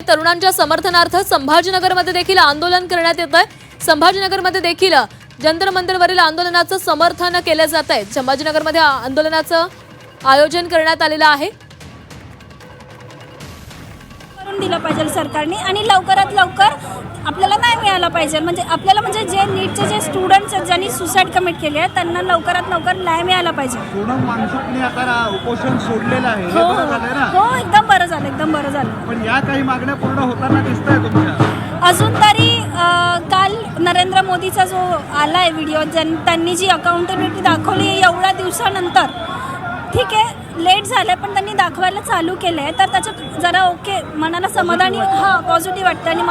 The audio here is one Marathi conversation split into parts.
तरुणांच्या समर्थनार्थ संभाजीनगरमध्ये देखील आंदोलन करण्यात येत आहे। संभाजीनगरमध्ये देखील जंतर मंतरवरील आंदोलनाचं समर्थन केलं जात आहे। संभाजीनगरमध्ये आंदोलनाचं आयोजन करण्यात आलेलं आहे। करून दिलं पाहिजे सरकारने आणि लवकरात लवकर आपल्याला नाही मिळालं पाहिजे। म्हणजे आपल्याला म्हणजे जे नीटचे जे स्टुडंट्स आहेत ज्यांनी सुसाईड कमिट केली आहे त्यांना लवकरात लवकर न्याय मिळाला पाहिजे। सोनम वांगचुकने आता उपोषण सोडलेलं आहे, हे बरं झालंय ना? हो, एकदम बरं झालं, एकदम बरं झालं। पण या काही मागण्या पूर्ण होताना दिसतंय तुमच्या? अजून तरी काल नरेंद्र मोदीचा जो आलाय व्हिडिओ त्यांनी जी अकाउंटेबिलिटी दाखवली एवढ्या दिवसानंतर, ठीक आहे लेट झालं पण त्यांनी दाखवायला चालू केलं आहे, तर त्याच्यात जरा ओके मनाला समाधानी पॉझिटिव्ह वाटतं आणि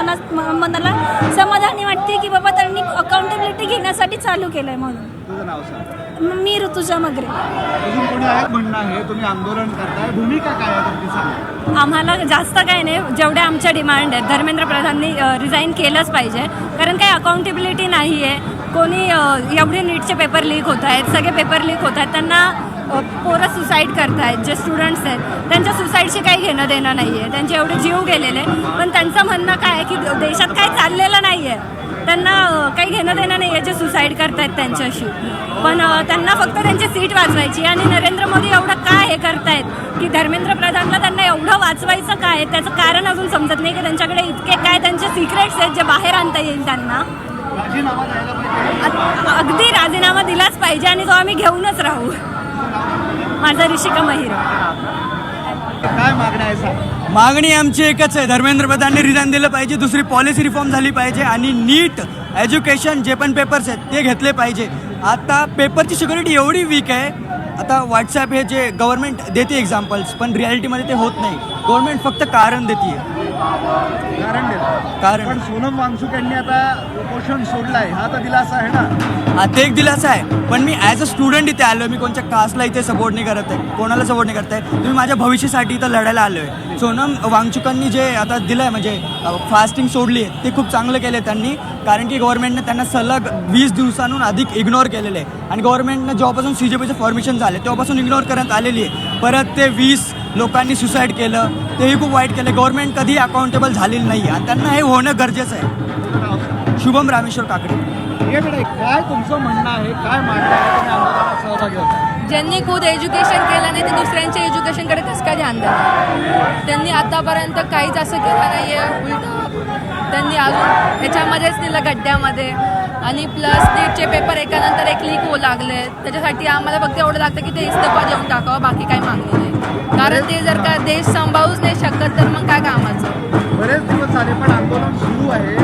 मनाला समाधानी वाटते की बाबा त्यांनी अकाउंटेबिलिटी घेण्यासाठी चालू केलं आहे। म्हणून तुझं नाव सांग। मी ऋतुजा मगरे। अजून कोणी आहेत म्हणणं आहे, तुम्ही आंदोलन करताय, भूमिका काय आहे तुमची सांगा? आम्हाला जास्त काय नाही, जेवढ्या आमच्या डिमांड आहेत धर्मेंद्र प्रधाननी रिझाईन केलंच पाहिजे, कारण काही अकाउंटेबिलिटी नाही आहे। कोणी एवढे नीटचे पेपर लीक होत आहेत, सगळे पेपर लीक होत आहेत, त्यांना पोरं सुसाईड करतायत, जे स्टुडंट्स आहेत त्यांच्या सुसाईडशी काही घेणं देणं नाही आहे, त्यांचे एवढे जीव गेलेले। पण त्यांचं म्हणणं काय आहे की देशात काही चाललेलं नाही आहे, त्यांना काही घेणं देणं नाही आहे जे सुसाईड करतायत त्यांच्याशी, पण त्यांना फक्त त्यांची सीट वाचवायची। आणि नरेंद्र मोदी एवढं काय हे करतायत की धर्मेंद्र प्रधानला त्यांना एवढं वाचवायचं काय, त्याचं कारण अजून समजत नाही की त्यांच्याकडे इतके काय त्यांचे सिक्रेट्स आहेत जे बाहेर आणता येईल त्यांना। राजीनामा द्यायला पाहिजे? अगदी राजीनामा दिलाच पाहिजे आणि तो आम्ही घेऊनच राहू। माझा ऋषिका महिर। काय मागण्या आहे सांग? मागणी आमची एकच आहे, धर्मेंद्र प्रधानने रिझाईन दिलं पाहिजे, दुसरी पॉलिसी रिफॉर्म झाली पाहिजे आणि नीट एज्युकेशन जे पण पेपर्स आहेत ते घेतले पाहिजे। आता पेपरची सिक्युरिटी एवढी वीक आहे, आता व्हॉट्सॲप हे जे गव्हर्नमेंट देते एक्झाम्पल्स, पण रिॲलिटीमध्ये ते होत नाही। गव्हर्नमेंट फक्त कारण देते, कारण देतो कारण। पण सोनम वांगचुक यांनी आता उपोषण सोडलंय, हा तर दिलासा आहे ना? ते एक दिलासा आहे, पण मी ॲज अ स्टुडंट इथे आलो, मी कोणत्या कास्टला इथे सपोर्ट नाही करत आहे, कोणाला सपोर्ट नाही करत आहे, तुम्ही माझ्या भविष्यासाठी इथं लढायला आलो आहे। सोनम वांगचुकांनी जे आता दिलं आहे म्हणजे फास्टिंग सोडली आहे ते खूप चांगलं केलं आहे त्यांनी, कारण की गव्हर्नमेंटने त्यांना सलग 20 दिवसांहून अधिक इग्नोर केलेलं आहे आणि गव्हर्नमेंटनं जेव्हापासून CJPचं फॉर्मेशन झाले तेव्हापासून इग्नोर करण्यात आलेली आहे। परत ते 20 लोकांनी सुसाईड केलं, तेही खूप वाईट केलं। गव्हर्नमेंट कधी अकाउंटेबल झालेली नाही आणि त्यांना हे होणं गरजेचं आहे। शुभम रामेश्वर काकडे। काय तुमचं म्हणणं आहे, काय मागणं आहे, तुम्ही आंदोलनात सहभागी होता? ज्यांनी खुद एज्युकेशन केलं नाही ते दुसऱ्यांच्या एज्युकेशनकडे कसं काय ध्यान देणार? त्यांनी आतापर्यंत काहीच असं केलं नाही आहे, उलट त्यांनी अजून ह्याच्यामध्येच दिलं गड्ड्यामध्ये। आणि प्लस नीटचे पेपर एकानंतर एक लीक होऊ लागले, त्याच्यासाठी आम्हाला फक्त एवढं लागतं की ते इस्तीफा देऊन टाकावं, बाकी काही मागणी नाही। कारण ते जर का देश सांभाळूच नाही शकत तर मग काय कामाचं? बरेच दिवस झाले पण आंदोलन सुरू आहे,